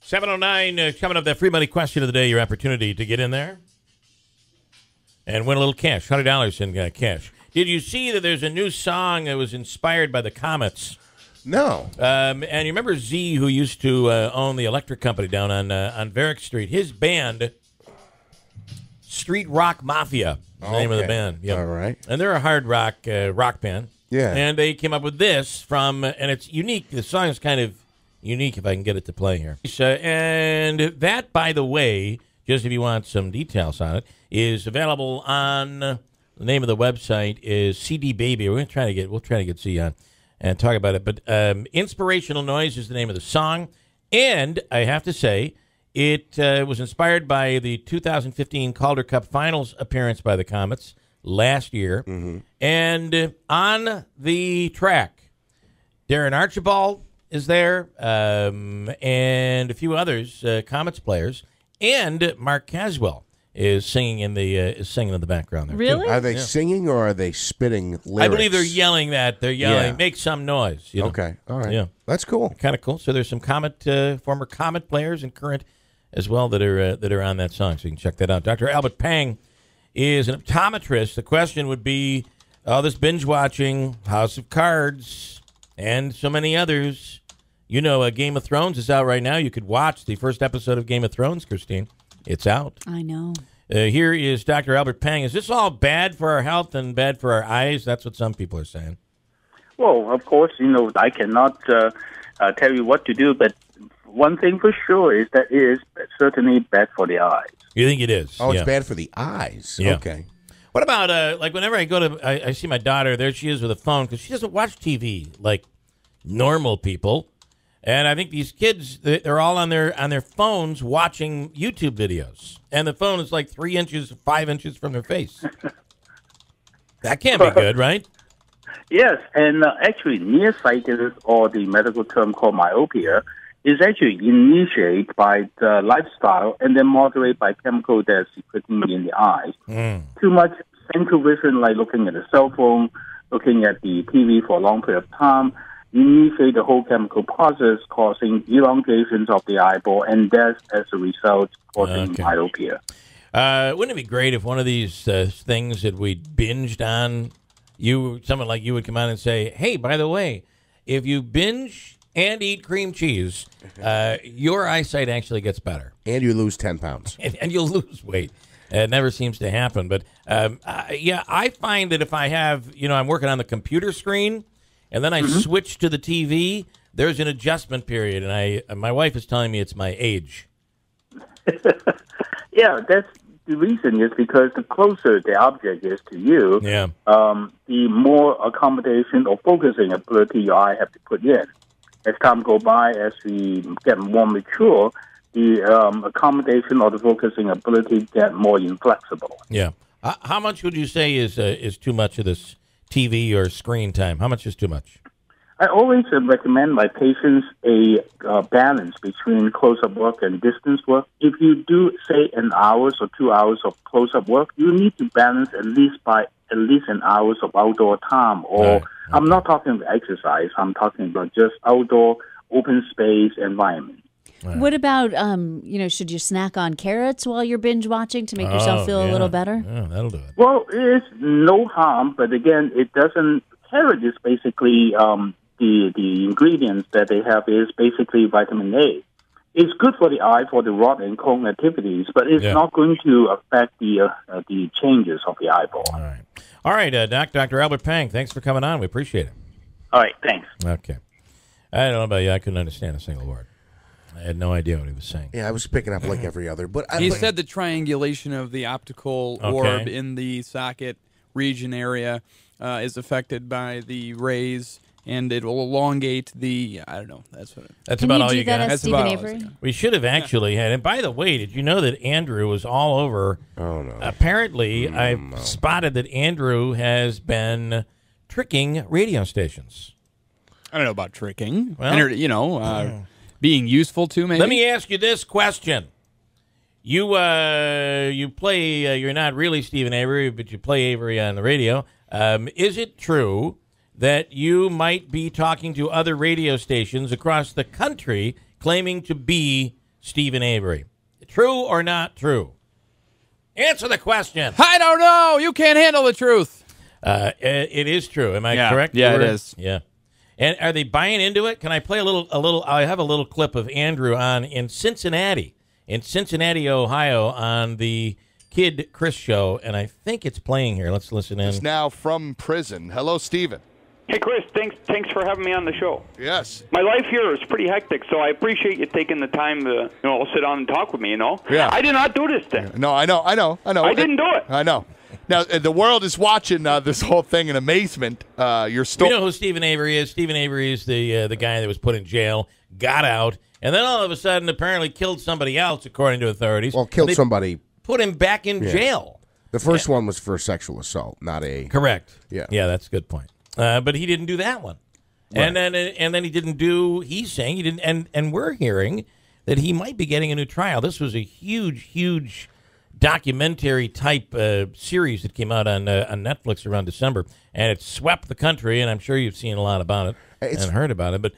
7:09, coming up, that free money question of the day, your opportunity to get in there and win a little cash, $100 in cash. Did you see that there's a new song that was inspired by the Comets? No. And you remember Z, who used to own the electric company down on WIBX Street? His band, Street Rock Mafia, is the name of the band. Yep. All right. And they're a hard rock band. Yeah. And they came up with this from, and it's unique. The song is kind of unique, if I can get it to play here. And that, by the way, just if you want some details on it, is available on, the name of the website is CD Baby. We'll try to get Z on and talk about it. But Inspirational Noise is the name of the song. And I have to say, it was inspired by the 2015 Calder Cup Finals appearance by the Comets last year. Mm-hmm. And on the track, Darren Archibald is there, and a few others, Comets players, and Mark Caswell is singing in the background there. Really? Too. Are they singing or are they spitting lyrics? I believe they're yelling that. They're yelling, make some noise. You know? Okay, all right. Yeah. That's cool. Kind of cool. So there's some former Comet players and current as well that are on that song, so you can check that out. Dr. Albert Pang is an optometrist. The question would be, this binge watching, House of Cards, and so many others. You know, Game of Thrones is out right now. You could watch the first episode of Game of Thrones, Christine. It's out. I know. Here is Dr. Albert Pang. Is this all bad for our health and bad for our eyes? That's what some people are saying. Well, of course, I cannot tell you what to do, but one thing for sure is that it is certainly bad for the eyes. You think it is? Oh, it's bad for the eyes. Yeah. Okay. What about, like, whenever I go to, I see my daughter, there she is with a phone, because she doesn't watch TV like normal people. And I think these kids, they're all on their phones watching YouTube videos. And the phone is like 3 inches, 5 inches from their face. That can't be good, right? Yes, and actually nearsightedness, or the medical term called myopia, is actually initiated by the lifestyle and then moderated by chemical that's secreting in the eyes. Too much central vision, like looking at a cell phone, looking at the TV for a long period of time, initiate the whole chemical process, causing elongations of the eyeball, and that's, as a result, causing myopia. Wouldn't it be great if one of these things that we binged on, someone like you would come out and say, hey, by the way, if you binge and eat cream cheese, your eyesight actually gets better. And you lose 10 pounds. And you'll lose weight. It never seems to happen. But, I find that if I have, I'm working on the computer screen, and then I switch to the TV, there's an adjustment period, and my wife is telling me it's my age. Yeah, that's the reason is because the closer the object is to you, the more accommodation or focusing ability your eye have to put in. As time goes by, as we get more mature, the accommodation or the focusing ability get more inflexible. Yeah. How much would you say is too much of this TV or screen time? How much is too much? I always recommend my patients a balance between close-up work and distance work. If you do, say, an hour or 2 hours of close-up work, you need to balance at least an hour of outdoor time. Or I'm not talking about exercise. I'm talking about just outdoor, open space environment. Right. What about, should you snack on carrots while you're binge watching to make yourself feel a little better? Yeah, that'll do it. Well, it's no harm, but again, it doesn't. Carrot is basically the ingredients that they have is basically vitamin A. It's good for the eye for the rod and cone activities, but it's not going to affect the changes of the eyeball. All right, Dr. Albert Pang, thanks for coming on. We appreciate it. All right, thanks. Okay. I don't know about you. I couldn't understand a single word. I had no idea what he was saying. Yeah, I was picking up like every other. But he said the triangulation of the optical orb in the socket region area is affected by the rays, and it will elongate the. I don't know. That's about all you got. That's Stephen Avery? We should have actually had. And by the way, did you know that Andrew was all over? Oh no! Apparently, I've spotted that Andrew has been tricking radio stations. I don't know about tricking. Well, being useful to, maybe? Let me ask you this question. You play, you're not really Stephen Avery, but you play Avery on the radio. Is it true that you might be talking to other radio stations across the country claiming to be Stephen Avery. True or not true? Answer the question. I don't know. You can't handle the truth. It is true. Am I correct? Yeah, it is. Yeah. And are they buying into it? Can I play a little? I have a little clip of Andrew in Cincinnati, Ohio, on the Kid Chris show, and I think it's playing here. Let's listen in. It's now from prison. Hello, Stephen. Hey, Chris, thanks for having me on the show. Yes. My life here is pretty hectic, so I appreciate you taking the time to, sit down and talk with me, Yeah. I did not do this thing. No, I know. I didn't do it. I know. Now, the world is watching this whole thing in amazement. Your story. You know who Stephen Avery is? Stephen Avery is the guy that was put in jail, got out, and then all of a sudden apparently killed somebody else, according to authorities. Well, killed somebody. Put him back in jail. The first one was for sexual assault, not a... Correct. Yeah. Yeah, that's a good point. But he didn't do that one. Right. And then he didn't do... He's saying he didn't... And we're hearing that he might be getting a new trial. This was a huge documentary-type series that came out on Netflix around December, and it swept the country, and I'm sure you've seen a lot about it and heard about it. But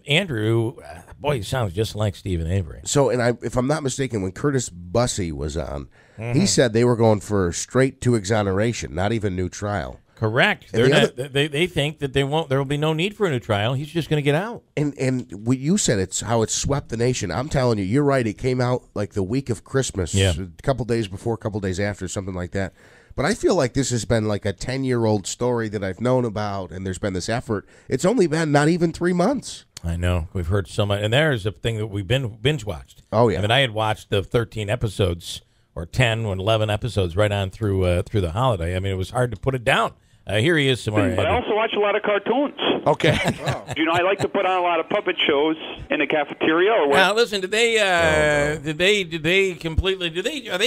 Andrew, boy, he sounds just like Stephen Avery. So, if I'm not mistaken, when Curtis Bussey was on, he said they were going for straight to exoneration, not even new trial. Correct. They think that there will be no need for a new trial. He's just going to get out. And what you said, it's how it swept the nation. I'm telling you, you're right. It came out like the week of Christmas, a couple days before, a couple days after, something like that. But I feel like this has been like a 10-year-old story that I've known about, and there's been this effort. It's only been not even 3 months. I know. We've heard so much. And there's a thing that we've binge watched. Oh, yeah. I mean, I had watched the 13 episodes, or 10 or 11 episodes right on through the holiday. I mean, it was hard to put it down. Here he is somewhere. But I also watch a lot of cartoons. Okay. I like to put on a lot of puppet shows in the cafeteria or what. Now, listen, are they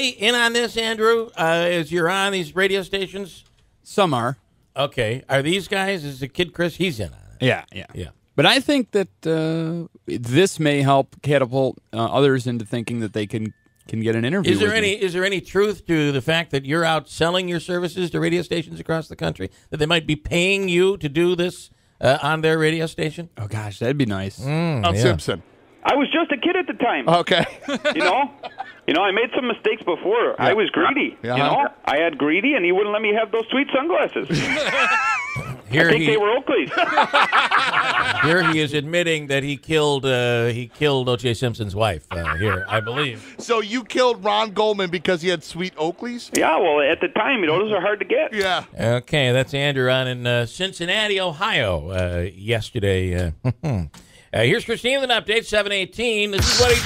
in on this, Andrew, as you're on these radio stations? Some are. Okay. Are these guys, is the Kid Chris, he's in on it? Yeah. But I think that this may help catapult others into thinking that they can get an interview. Is there any truth to the fact that you're out selling your services to radio stations across the country? That they might be paying you to do this on their radio station? Oh gosh, that'd be nice. Simpson. I was just a kid at the time. Okay. I made some mistakes before. I was greedy. Yeah. I had greedy, and he wouldn't let me have those sweet sunglasses. Here I think they were Oakley's. Here he is admitting that he killed O.J. Simpson's wife. Here, I believe. So you killed Ron Goldman because he had sweet Oakleys? Yeah, well, at the time, those are hard to get. Yeah. Okay, that's Andrew on in Cincinnati, Ohio, yesterday. Here's Christine with an update, 7:18. This is what he